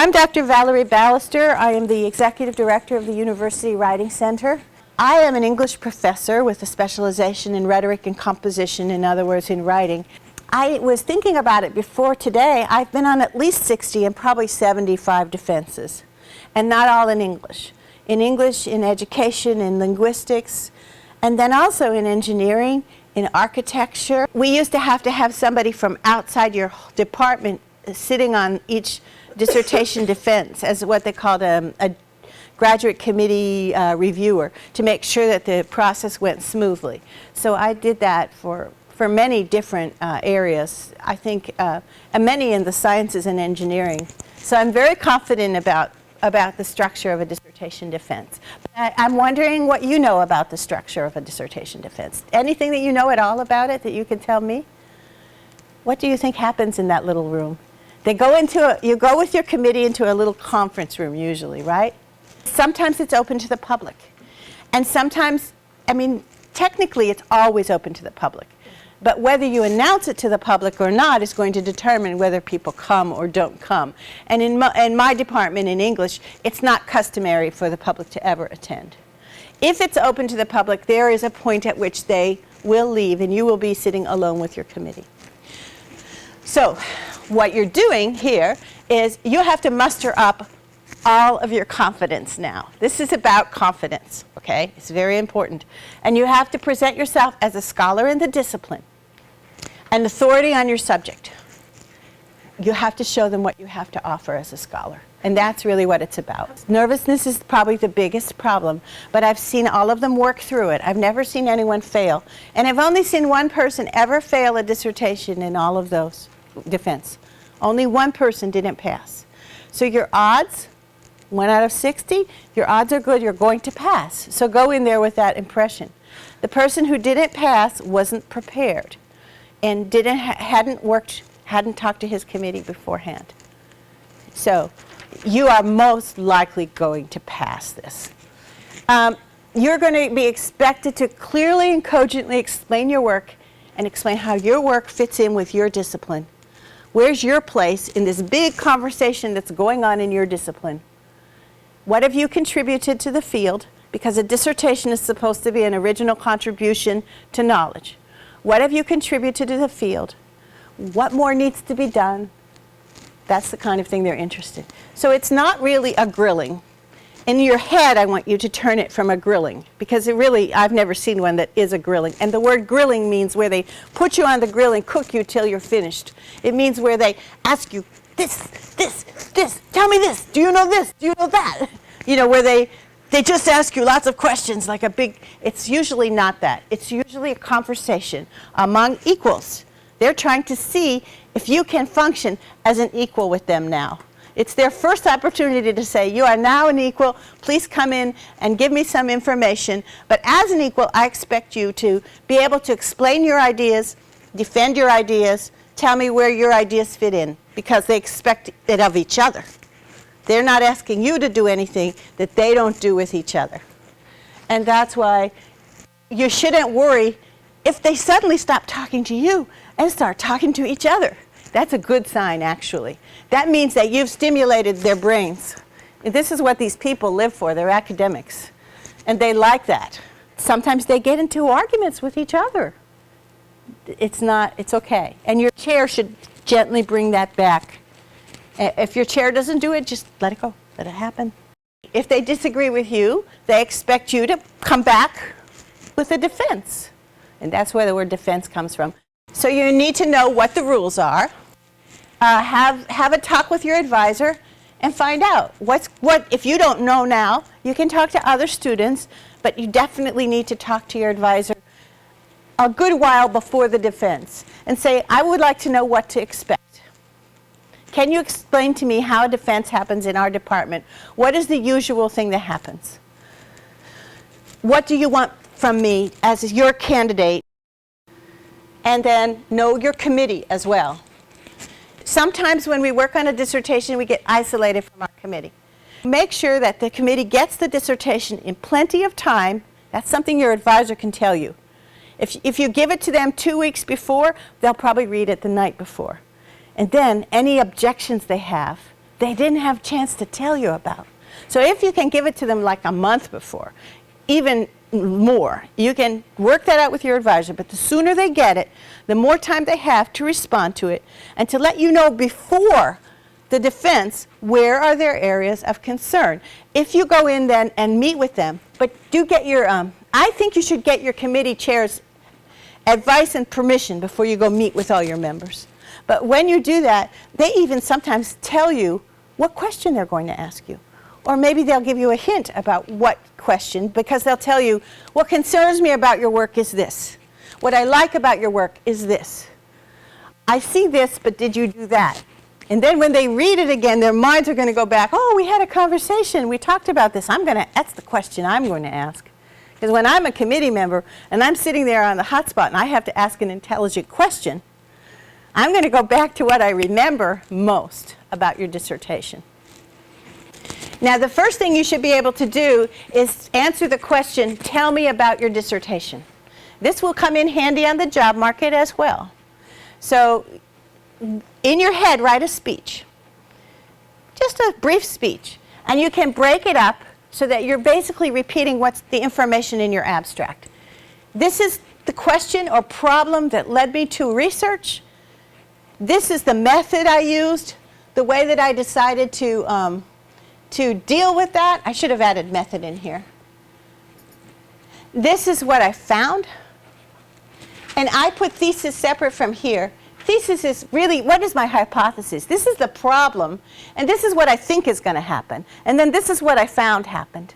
I'm Dr. Valerie Ballister. I am the Executive Director of the University Writing Center. I am an English professor with a specialization in rhetoric and composition, in other words, in writing. I was thinking about it before today. I've been on at least 60 and probably 75 defenses, and not all in English. In English, in education, in linguistics, and then also in engineering, in architecture. We used to have somebody from outside your department sitting on each dissertation defense as what they called a graduate committee reviewer to make sure that the process went smoothly. So I did that for many different areas, I think, and many in the sciences and engineering. So I'm very confident about the structure of a dissertation defense. But I'm wondering what you know about the structure of a dissertation defense. Anything that you know at all about it that you can tell me? What do you think happens in that little room? They go you go with your committee into a little conference room usually, right? Sometimes it's open to the public. And sometimes, I mean, technically it's always open to the public. But whether you announce it to the public or not is going to determine whether people come or don't come. And in my department in English, it's not customary for the public to ever attend. If it's open to the public, there is a point at which they will leave and you will be sitting alone with your committee. So what you're doing here is you have to muster up all of your confidence now. This is about confidence, okay? It's very important. And you have to present yourself as a scholar in the discipline, an authority on your subject. You have to show them what you have to offer as a scholar. And that's really what it's about. Nervousness is probably the biggest problem, but I've seen all of them work through it. I've never seen anyone fail. And I've only seen one person ever fail a dissertation in all of those defense. Only one person didn't pass. So your odds, 1 out of 60, your odds are good, you're going to pass. So go in there with that impression. The person who didn't pass wasn't prepared and hadn't talked to his committee beforehand. So you are most likely going to pass this. You're going to be expected to clearly and cogently explain your work and explain how your work fits in with your discipline. Where's your place in this big conversation that's going on in your discipline? What have you contributed to the field? Because a dissertation is supposed to be an original contribution to knowledge. What have you contributed to the field? What more needs to be done? That's the kind of thing they're interested in. So it's not really a grilling. In your head, I want you to turn it from a grilling, because it really, I've never seen one that is a grilling. And the word grilling means where they put you on the grill and cook you till you're finished. It means where they ask you this, tell me this, do you know this, do you know that? You know, where they just ask you lots of questions like a big, it's usually not that. It's usually a conversation among equals. They're trying to see if you can function as an equal with them now. It's their first opportunity to say, you are now an equal, please come in and give me some information. But as an equal, I expect you to be able to explain your ideas, defend your ideas, tell me where your ideas fit in, because they expect it of each other. They're not asking you to do anything that they don't do with each other. And that's why you shouldn't worry if they suddenly stop talking to you and start talking to each other. That's a good sign, actually. That means that you've stimulated their brains. And this is what these people live for. They're academics. And they like that. Sometimes they get into arguments with each other. It's okay. And your chair should gently bring that back. If your chair doesn't do it, just let it go. Let it happen. If they disagree with you, they expect you to come back with a defense. And that's where the word defense comes from. So you need to know what the rules are. Have a talk with your advisor and find out what if you don't know now, you can talk to other students, but you definitely need to talk to your advisor a good while before the defense and say, I would like to know what to expect. Can you explain to me how a defense happens in our department? What is the usual thing that happens? What do you want from me as your candidate? And then know your committee as well. Sometimes when we work on a dissertation, we get isolated from our committee. Make sure that the committee gets the dissertation in plenty of time. That's something your advisor can tell you. If you give it to them 2 weeks before, they'll probably read it the night before. And then any objections they have, they didn't have a chance to tell you about. So if you can give it to them like a month before, even more, you can work that out with your advisor, but the sooner they get it, the more time they have to respond to it and to let you know before the defense where are their areas of concern. If you go in then and meet with them, but do get your, I think you should get your committee chair's advice and permission before you go meet with all your members. But when you do that, they even sometimes tell you what question they're going to ask you. Or maybe they'll give you a hint about what question, because they'll tell you, what concerns me about your work is this. What I like about your work is this. I see this, but did you do that? And then when they read it again, their minds are going to go back, oh, we had a conversation, we talked about this. That's the question I'm going to ask. Because when I'm a committee member and I'm sitting there on the hotspot and I have to ask an intelligent question, I'm going to go back to what I remember most about your dissertation. Now, the first thing you should be able to do is answer the question, tell me about your dissertation. This will come in handy on the job market as well. So, in your head, write a speech. Just a brief speech. And you can break it up so that you're basically repeating what's the information in your abstract. This is the question or problem that led me to research. This is the method I used, the way that I decided to deal with that. I should have added method in here. This is what I found. And I put thesis separate from here. Thesis is really, what is my hypothesis? This is the problem, and this is what I think is going to happen. And then this is what I found happened.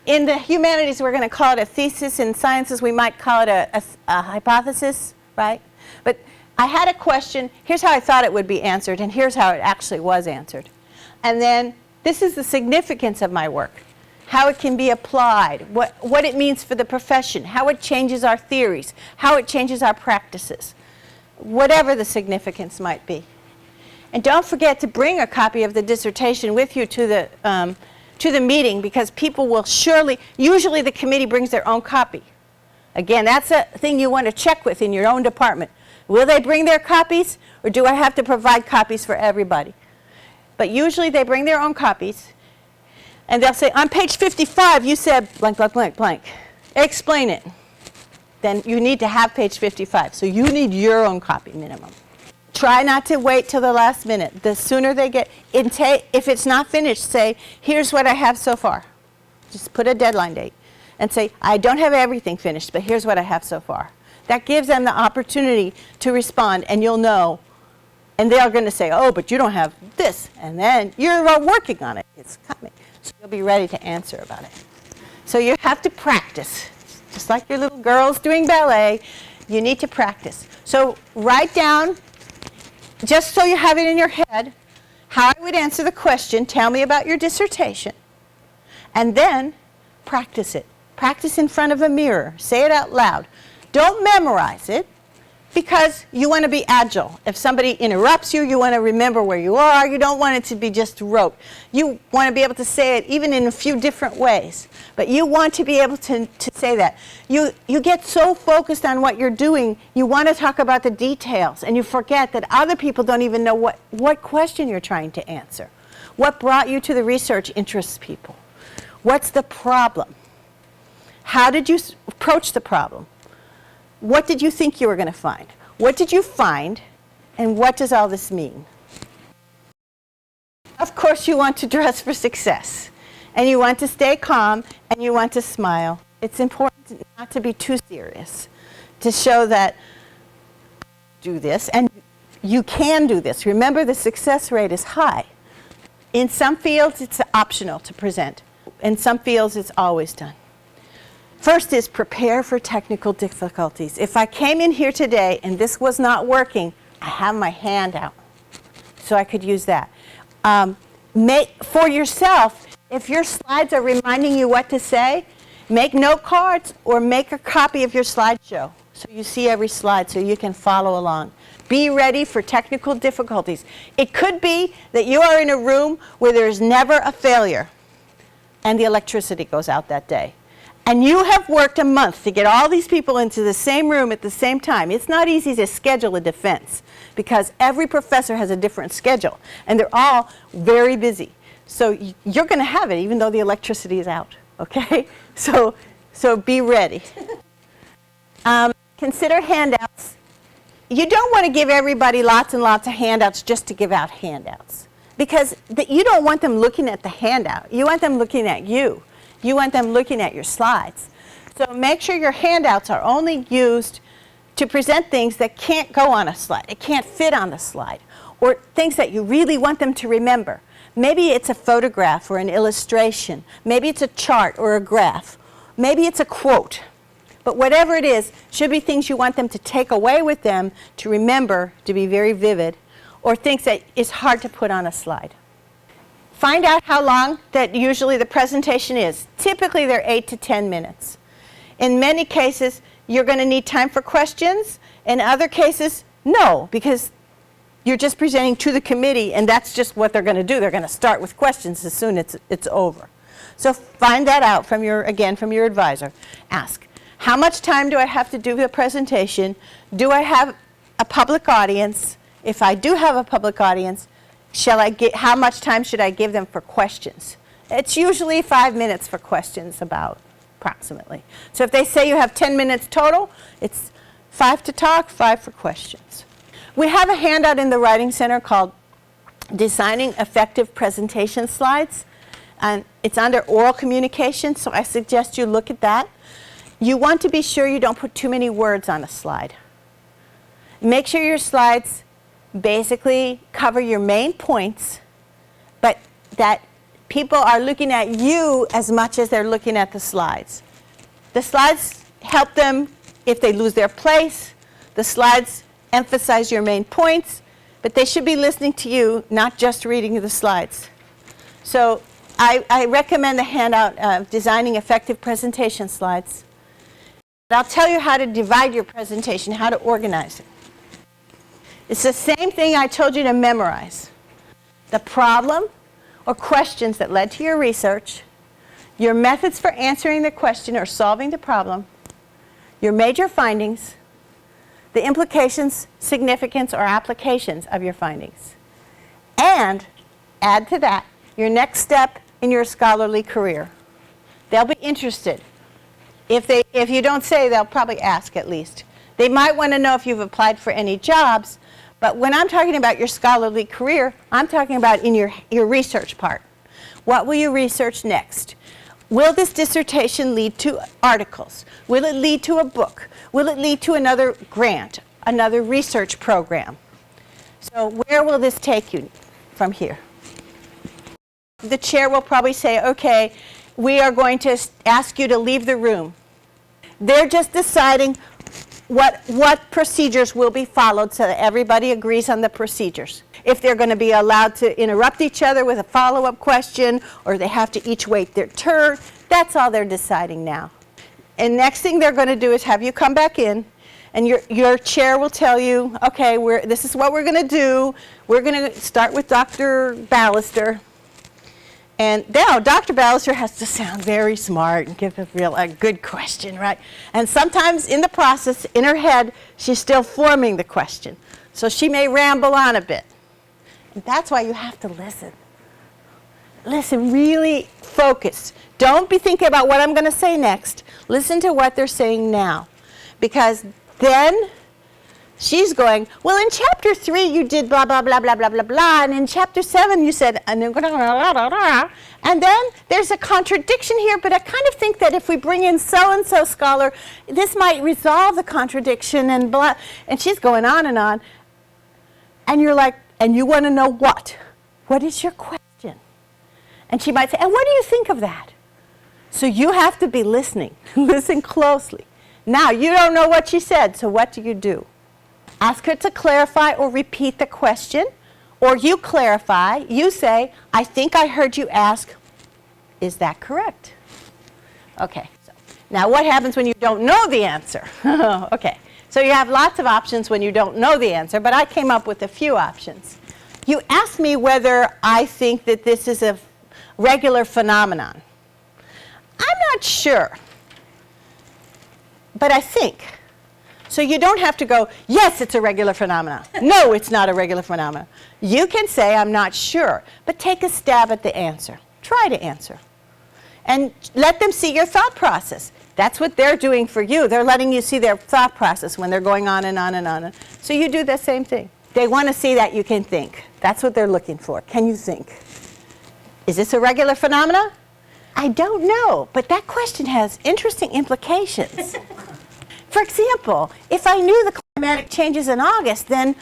In the humanities, we're going to call it a thesis. In sciences, we might call it a hypothesis, right? But I had a question. Here's how I thought it would be answered, and here's how it actually was answered. And then this is the significance of my work, how it can be applied, what it means for the profession, how it changes our theories, how it changes our practices, whatever the significance might be. And don't forget to bring a copy of the dissertation with you to the meeting, because people will usually the committee brings their own copy. Again, that's a thing you want to check with in your own department. Will they bring their copies, or do I have to provide copies for everybody? But usually they bring their own copies, and they'll say, on page 55, you said blank, blank, blank, blank. Explain it. Then you need to have page 55. So you need your own copy minimum. Try not to wait till the last minute. The sooner they get, if it's not finished, say, here's what I have so far. Just put a deadline date and say, I don't have everything finished, but here's what I have so far. That gives them the opportunity to respond, and you'll know. And they're going to say, oh, but you don't have this. And then you're working on it. It's coming. So you'll be ready to answer about it. So you have to practice. Just like your little girls doing ballet, you need to practice. So write down, just so you have it in your head, how I would answer the question, tell me about your dissertation. And then practice it. Practice in front of a mirror. Say it out loud. Don't memorize it, because you want to be agile. If somebody interrupts you, you want to remember where you are. You don't want it to be just rote. You want to be able to say it even in a few different ways. But you want to be able to say that. You get so focused on what you're doing, you want to talk about the details, and you forget that other people don't even know what question you're trying to answer. What brought you to the research interests people. What's the problem? How did you approach the problem? What did you think you were going to find? What did you find, and what does all this mean? Of course, you want to dress for success, and you want to stay calm, and you want to smile. It's important not to be too serious, to show that do this, and you can do this. Remember, the success rate is high. In some fields, it's optional to present. In some fields, it's always done. First is prepare for technical difficulties. If I came in here today and this was not working, I have my hand out, so I could use that. For yourself, if your slides are reminding you what to say, make note cards or make a copy of your slideshow so you see every slide so you can follow along. Be ready for technical difficulties. It could be that you are in a room where there's never a failure and the electricity goes out that day. And you have worked a month to get all these people into the same room at the same time. It's not easy to schedule a defense because every professor has a different schedule, and they're all very busy. So you're going to have it even though the electricity is out, okay? So be ready. Consider handouts. You don't want to give everybody lots and lots of handouts just to give out handouts because you don't want them looking at the handout. You want them looking at you. You want them looking at your slides. So make sure your handouts are only used to present things that can't go on a slide. It can't fit on the slide. Or things that you really want them to remember. Maybe it's a photograph or an illustration. Maybe it's a chart or a graph. Maybe it's a quote. But whatever it is, should be things you want them to take away with them to remember, to be very vivid, or things that is hard to put on a slide. Find out how long that usually the presentation is. Typically they're 8 to 10 minutes. In many cases, you're going to need time for questions. In other cases, no, because you're just presenting to the committee and that's just what they're going to do. They're going to start with questions as soon as it's over. So find that out from your advisor. Ask, how much time do I have to do the presentation? Do I have a public audience? If I do have a public audience, how much time should I give them for questions? It's usually 5 minutes for questions approximately. So if they say you have 10 minutes total, it's 5 to talk, 5 for questions. We have a handout in the Writing Center called Designing Effective Presentation Slides. And it's under oral communication, so I suggest you look at that. You want to be sure you don't put too many words on a slide. Make sure your slides basically cover your main points, but that people are looking at you as much as they're looking at the slides. The slides help them if they lose their place. The slides emphasize your main points, but they should be listening to you, not just reading the slides. So I recommend the handout of Designing Effective Presentation Slides. I'll tell you how to divide your presentation, how to organize it. It's the same thing I told you to memorize. The problem or questions that led to your research, your methods for answering the question or solving the problem, your major findings, the implications, significance, or applications of your findings. And add to that your next step in your scholarly career. They'll be interested. If you don't say, they'll probably ask at least. They might want to know if you've applied for any jobs, but when I'm talking about your scholarly career, I'm talking about in your research part. What will you research next? Will this dissertation lead to articles? Will it lead to a book? Will it lead to another grant, another research program? So where will this take you from here? The chair will probably say, okay, we are going to ask you to leave the room. They're just deciding what procedures will be followed so that everybody agrees on the procedures. If they're going to be allowed to interrupt each other with a follow-up question, or they have to each wait their turn, that's all they're deciding now. And next thing they're going to do is have you come back in, and your chair will tell you, okay, this is what we're going to do. We're going to start with Dr. Ballister. And now Dr. Ballister has to sound very smart and give a good question, right? And sometimes in the process, in her head, she's still forming the question. So she may ramble on a bit. And that's why you have to listen. Listen, really focus. Don't be thinking about what I'm going to say next. Listen to what they're saying now. Because then she's going, well, in chapter 3 you did blah, blah, blah, blah, blah, blah, blah, and in chapter 7 you said, and then there's a contradiction here, but I kind of think that if we bring in so-and-so scholar, this might resolve the contradiction, and blah, and she's going on, and you're like, and you want to know what? What is your question? And she might say, and what do you think of that? So you have to be listening. Listen closely. Now, you don't know what she said, so what do? Ask her to clarify or repeat the question, or you clarify. You say, I think I heard you ask, is that correct? Okay, so now what happens when you don't know the answer? Okay, so you have lots of options when you don't know the answer, but I came up with a few options. You asked me whether I think that this is a regular phenomenon. I'm not sure. but I think. So you don't have to go, yes, it's a regular phenomenon. No, it's not a regular phenomenon. You can say, I'm not sure, but take a stab at the answer. Try to answer. And let them see your thought process. That's what they're doing for you. They're letting you see their thought process when they're going on and on and on. So you do the same thing. They want to see that you can think. That's what they're looking for. Can you think? Is this a regular phenomenon? I don't know, but that question has interesting implications. For example, if I knew the climatic changes in August, then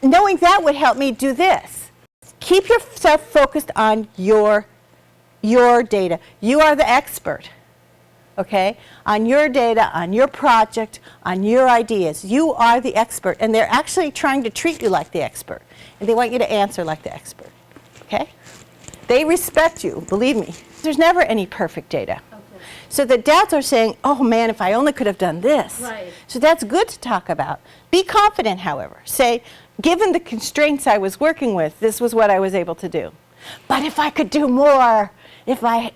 knowing that would help me do this. Keep yourself focused on your data. You are the expert, okay? On your data, on your project, on your ideas. You are the expert, and they're actually trying to treat you like the expert, and they want you to answer like the expert, okay? They respect you, believe me. There's never any perfect data. Okay. So the dads are saying, oh man, if I only could have done this. Right. So that's good to talk about. Be confident, however. Say, given the constraints I was working with, this was what I was able to do. But if I could do more, if I,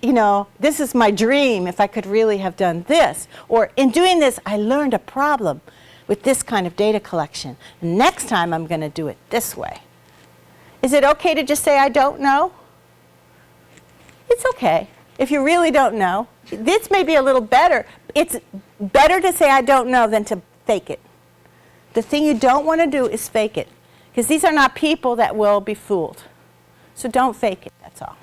this is my dream, if I could really have done this. Or in doing this, I learned a problem with this kind of data collection. Next time I'm going to do it this way. Is it okay to just say, I don't know? It's okay. If you really don't know, this may be a little better. It's better to say I don't know than to fake it. The thing you don't want to do is fake it. Because these are not people that will be fooled. So don't fake it, that's all.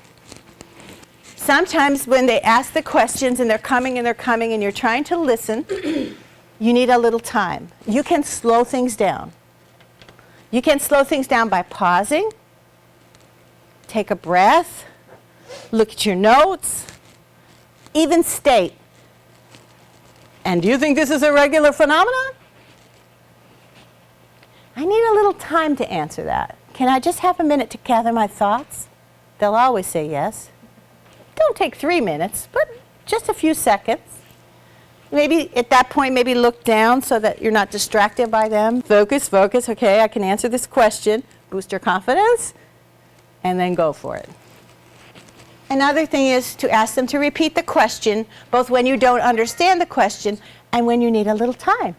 Sometimes when they ask the questions and they're coming and you're trying to listen, you need a little time. You can slow things down. You can slow things down by pausing, take a breath, look at your notes, even state, and do you think this is a regular phenomenon? I need a little time to answer that. Can I just have a minute to gather my thoughts? They'll always say yes. Don't take 3 minutes, but just a few seconds. Maybe at that point, maybe look down so that you're not distracted by them. Focus, focus, okay, I can answer this question. Boost your confidence, and then go for it. Another thing is to ask them to repeat the question, both when you don't understand the question and when you need a little time.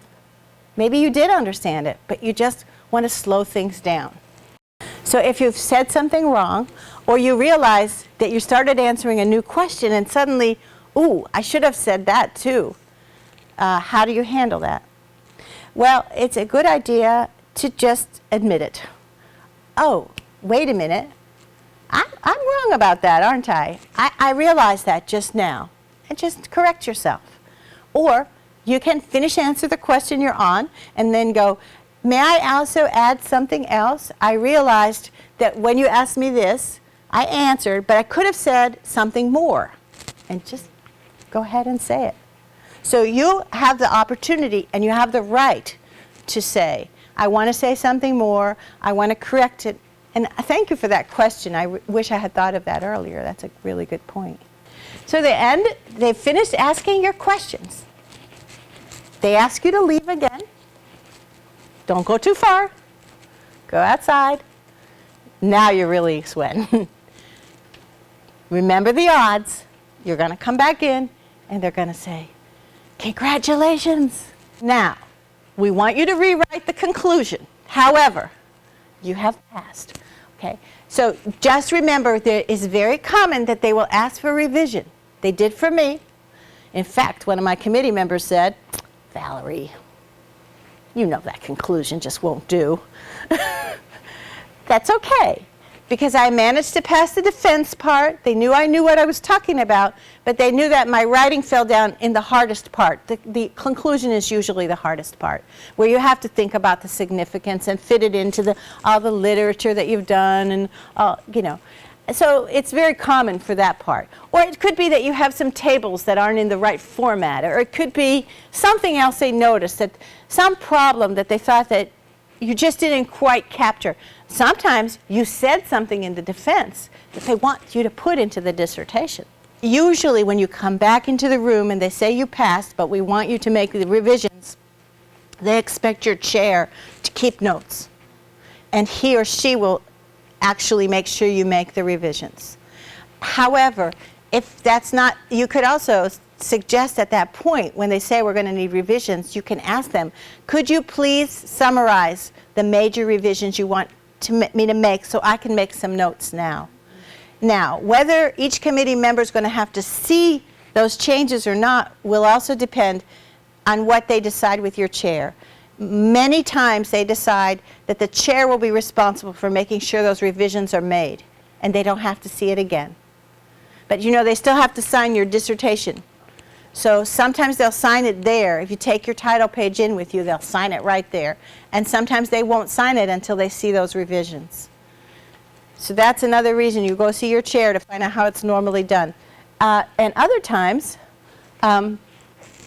Maybe you did understand it, but you just want to slow things down. So if you've said something wrong, or you realize that you started answering a new question and suddenly, ooh, I should have said that too. How do you handle that? Well, it's a good idea to just admit it. Oh, wait a minute. I'm wrong about that, aren't I? I realized that just now. And just correct yourself. Or you can answer the question you're on and then go, may I also add something else? I realized that when you asked me this, I answered, but I could have said something more. And just go ahead and say it. So you have the opportunity and you have the right to say, I want to say something more, I want to correct it. And thank you for that question. I wish I had thought of that earlier. That's a really good point. So they've finished asking your questions. They ask you to leave again. Don't go too far. Go outside. Now you're really sweating. Remember the odds. You're going to come back in, and they're going to say, congratulations. Now, we want you to rewrite the conclusion. However, you have passed. Okay? So just remember, it is very common that they will ask for revision. They did for me. In fact, one of my committee members said, Valerie, you know that conclusion just won't do. That's okay, because I managed to pass the defense part. They knew I knew what I was talking about, but they knew that my writing fell down in the hardest part. The conclusion is usually the hardest part, where you have to think about the significance and fit it into all the literature that you've done, and So it's very common for that part. Or it could be that you have some tables that aren't in the right format, or it could be something else they noticed, that some problem that they thought that you just didn't quite capture. Sometimes you said something in the defense that they want you to put into the dissertation. Usually when you come back into the room and they say you passed, but we want you to make the revisions, they expect your chair to keep notes. And he or she will actually make sure you make the revisions. However, if that's not, you could also suggest at that point, when they say we're going to need revisions, you can ask them, could you please summarize the major revisions you want me to make so I can make some notes now? Now, whether each committee member is going to have to see those changes or not will also depend on what they decide with your chair. Many times they decide that the chair will be responsible for making sure those revisions are made, and they don't have to see it again. But you know, they still have to sign your dissertation. So sometimes they'll sign it there. If you take your title page in with you, they'll sign it right there. And sometimes they won't sign it until they see those revisions. So that's another reason you go see your chair to find out how it's normally done. And other times,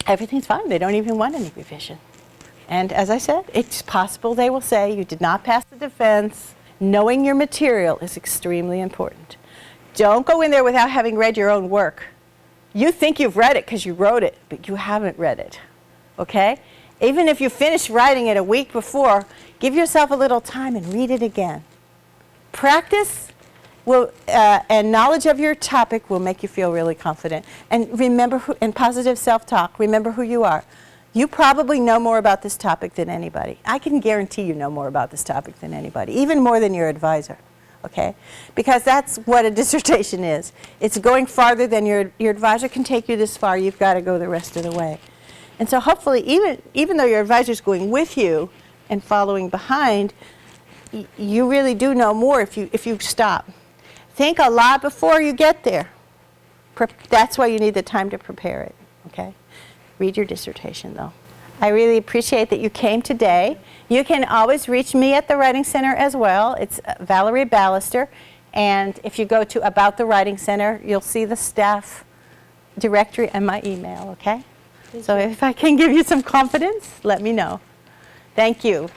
everything's fine. They don't even want any revision. And as I said, it's possible they will say you did not pass the defense. Knowing your material is extremely important. Don't go in there without having read your own work. You think you've read it because you wrote it, but you haven't read it, okay? Even if you finish writing it a week before, give yourself a little time and read it again. Practice will, and knowledge of your topic will make you feel really confident. And remember, and positive self-talk, remember who you are. You probably know more about this topic than anybody. I can guarantee you know more about this topic than anybody, even more than your advisor. Okay? Because that's what a dissertation is. It's going farther than your advisor can take you this far. You've got to go the rest of the way. And so hopefully, even though your advisor is going with you and following behind, you really do know more if you stop. Think a lot before you get there. That's why you need the time to prepare it. Okay? Read your dissertation, though. I really appreciate that you came today. You can always reach me at the Writing Center as well. It's Valerie Ballister. And if you go to About the Writing Center, you'll see the staff directory and my email, okay? So if I can give you some confidence, let me know. Thank you.